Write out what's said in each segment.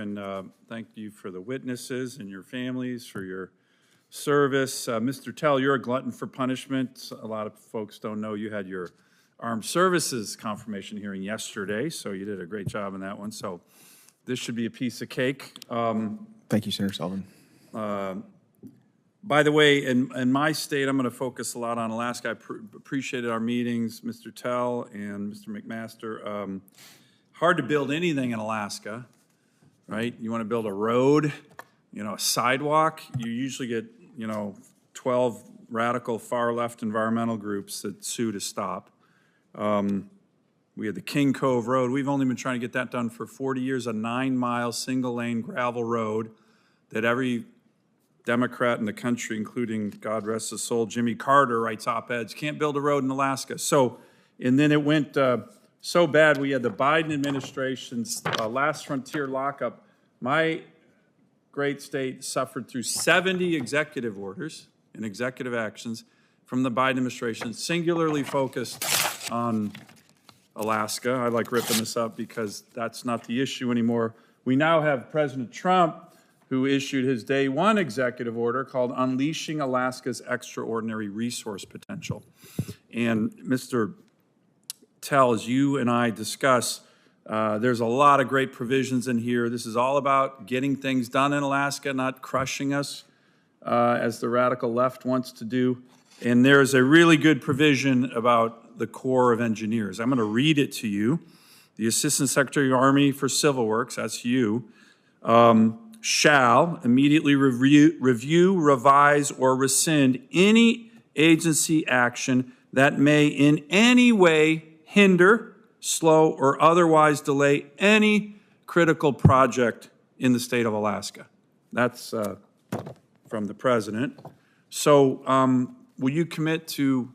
and thank you for the witnesses and your families for your service. Mr. Telle, you're a glutton for punishment. A lot of folks don't know you had your Armed Services confirmation hearing yesterday, so you did a great job on that one. So this should be a piece of cake. Thank you, Senator Sullivan. By the way, in my state, I'm going to focus a lot on Alaska. I appreciated our meetings, Mr. Telle and Mr. McMaster. Hard to build anything in Alaska, right? You want to build a road, a sidewalk, you usually get, 12 radical far-left environmental groups that sue to stop. We had the King Cove Road. We've only been trying to get that done for 40 years, a 9-mile single-lane gravel road that every Democrat in the country, including, God rest his soul, Jimmy Carter, writes op-eds, can't build a road in Alaska. So, and then it went so bad, we had the Biden administration's last frontier lockup. My great state suffered through 70 executive orders and executive actions from the Biden administration, singularly focused on Alaska. I like ripping this up because that's not the issue anymore. We now have President Trump, who issued his day one executive order called Unleashing Alaska's Extraordinary Resource Potential. And Mr. Telle, as you and I discuss, there's a lot of great provisions in here. This is all about getting things done in Alaska, not crushing us, as the radical left wants to do. And there's a really good provision about the Corps of Engineers. I'm going to read it to you. The Assistant Secretary of the Army for Civil Works, that's you, shall immediately review, revise, or rescind any agency action that may in any way hinder, slow, or otherwise delay any critical project in the state of Alaska. That's from the president. So will you commit to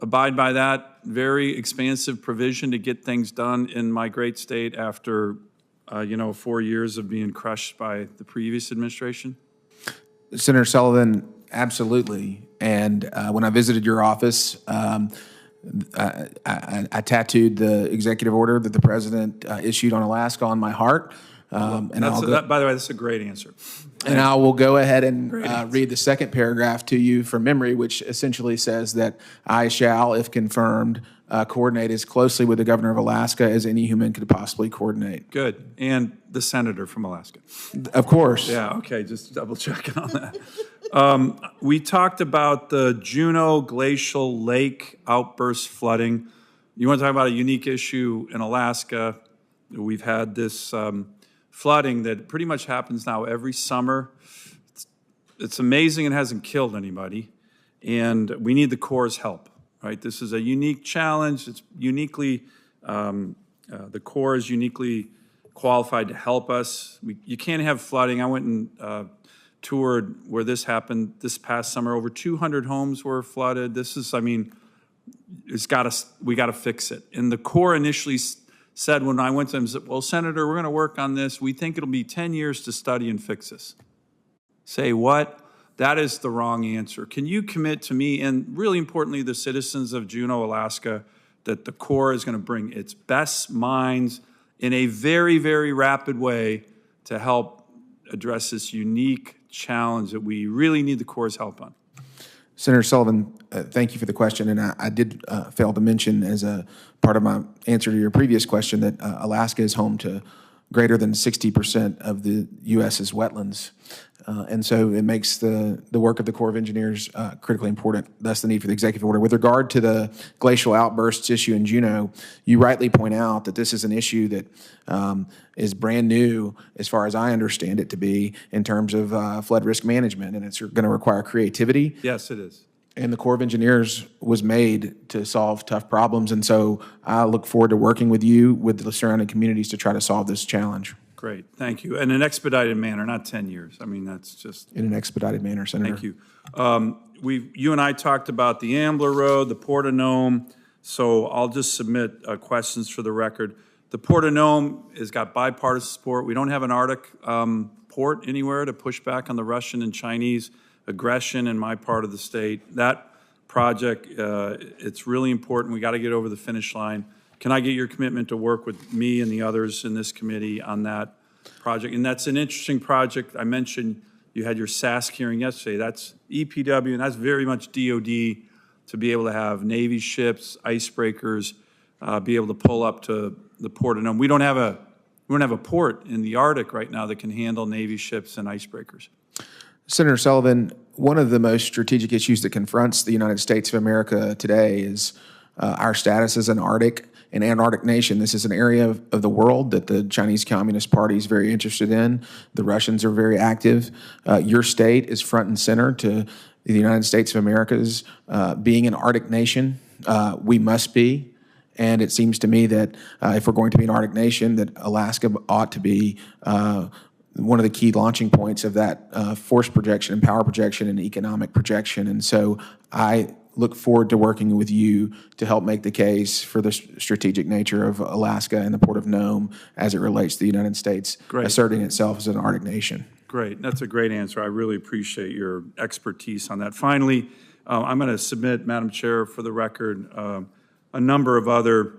abide by that very expansive provision to get things done in my great state after 4 years of being crushed by the previous administration? Senator Sullivan, absolutely. And when I visited your office, I tattooed the executive order that the president issued on Alaska on my heart. By the way, that's a great answer. And I will go ahead and read the second paragraph to you from memory, which essentially says that I shall, if confirmed, coordinate as closely with the governor of Alaska as any human could possibly coordinate. Good. And the senator from Alaska. Of course. Yeah, okay, just double checking on that. We talked about the Juneau Glacial Lake outburst flooding. You want to talk about a unique issue in Alaska? We've had this flooding that pretty much happens now every summer. It's amazing it hasn't killed anybody, and we need the Corps' help, right? This is a unique challenge. It's uniquely, the Corps is uniquely qualified to help us. You can't have flooding. I went and toured where this happened this past summer. Over 200 homes were flooded. This is, we got to fix it. And the Corps initially said when I went to him, well, Senator, we're going to work on this. We think it'll be 10 years to study and fix this. Say what? That is the wrong answer. Can you commit to me and really importantly the citizens of Juneau, Alaska, that the Corps is going to bring its best minds in a very, very rapid way to help address this unique challenge that we really need the Corps' help on? Senator Sullivan, thank you for the question. And I did fail to mention as a part of my answer to your previous question that Alaska is home to greater than 60% of the U.S.'s wetlands. And so it makes the work of the Corps of Engineers critically important, thus the need for the executive order. With regard to the glacial outbursts issue in Juneau, you rightly point out that this is an issue that is brand new, as far as I understand it to be, in terms of flood risk management, and it's going to require creativity. Yes, it is. And the Corps of Engineers was made to solve tough problems, and so I look forward to working with you, with the surrounding communities, to try to solve this challenge. Great, thank you. In an expedited manner, not 10 years. That's just... In an expedited manner, Senator. Thank you. You and I talked about the Ambler Road, the Port of Nome, so I'll just submit questions for the record. The Port of Nome has got bipartisan support. We don't have an Arctic port anywhere to push back on the Russian and Chinese aggression in my part of the state. That project, it's really important. We got to get over the finish line. Can I get your commitment to work with me and the others in this committee on that project. And that's an interesting project. I mentioned you had your SASC hearing yesterday. That's EPW, and that's very much DOD to be able to have Navy ships, icebreakers, be able to pull up to the port of Nome. We don't have a port in the Arctic right now that can handle Navy ships and icebreakers. Senator Sullivan, one of the most strategic issues that confronts the United States of America today is our status as an Antarctic nation. This is an area of the world that the Chinese Communist Party is very interested in. The Russians are very active. Your state is front and center to the United States of America's being an Arctic nation. We must be. And it seems to me that if we're going to be an Arctic nation, that Alaska ought to be one of the key launching points of that force projection and power projection and economic projection. And so I look forward to working with you to help make the case for the strategic nature of Alaska and the Port of Nome as it relates to the United States asserting itself as an Arctic nation. Great. That's a great answer. I really appreciate your expertise on that. Finally, I'm going to submit, Madam Chair, for the record, a number of other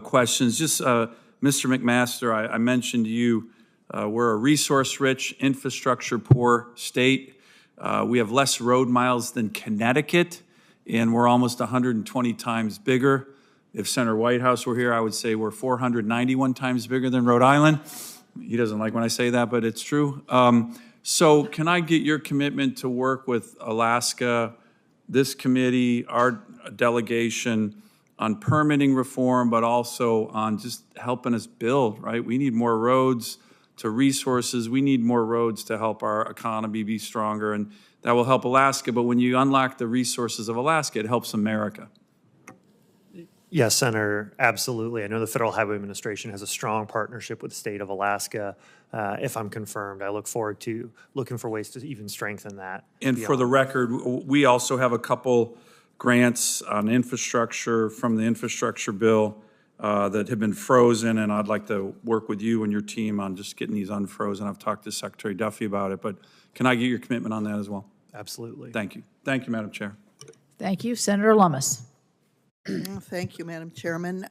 questions. Just, Mr. McMaster, I mentioned to you, we're a resource-rich, infrastructure-poor state. We have less road miles than Connecticut, and we're almost 120 times bigger. If Senator Whitehouse were here, I would say we're 491 times bigger than Rhode Island. He doesn't like when I say that, but it's true. So can I get your commitment to work with Alaska, this committee, our delegation, on permitting reform, but also on just helping us build, right? We need more roads to resources. We need more roads to help our economy be stronger, and that will help Alaska. But when you unlock the resources of Alaska, it helps America. Yes, Senator, absolutely. I know the Federal Highway Administration has a strong partnership with the state of Alaska. If I'm confirmed, I look forward to looking for ways to even strengthen that. And for the record, we also have a couple grants on infrastructure from the infrastructure bill that have been frozen, and I'd like to work with you and your team on just getting these unfrozen. I've talked to Secretary Duffy about it, but can I get your commitment on that as well? Absolutely. Thank you. Thank you, Madam Chair. Thank you. Senator Lummis. Thank you, Madam Chairman.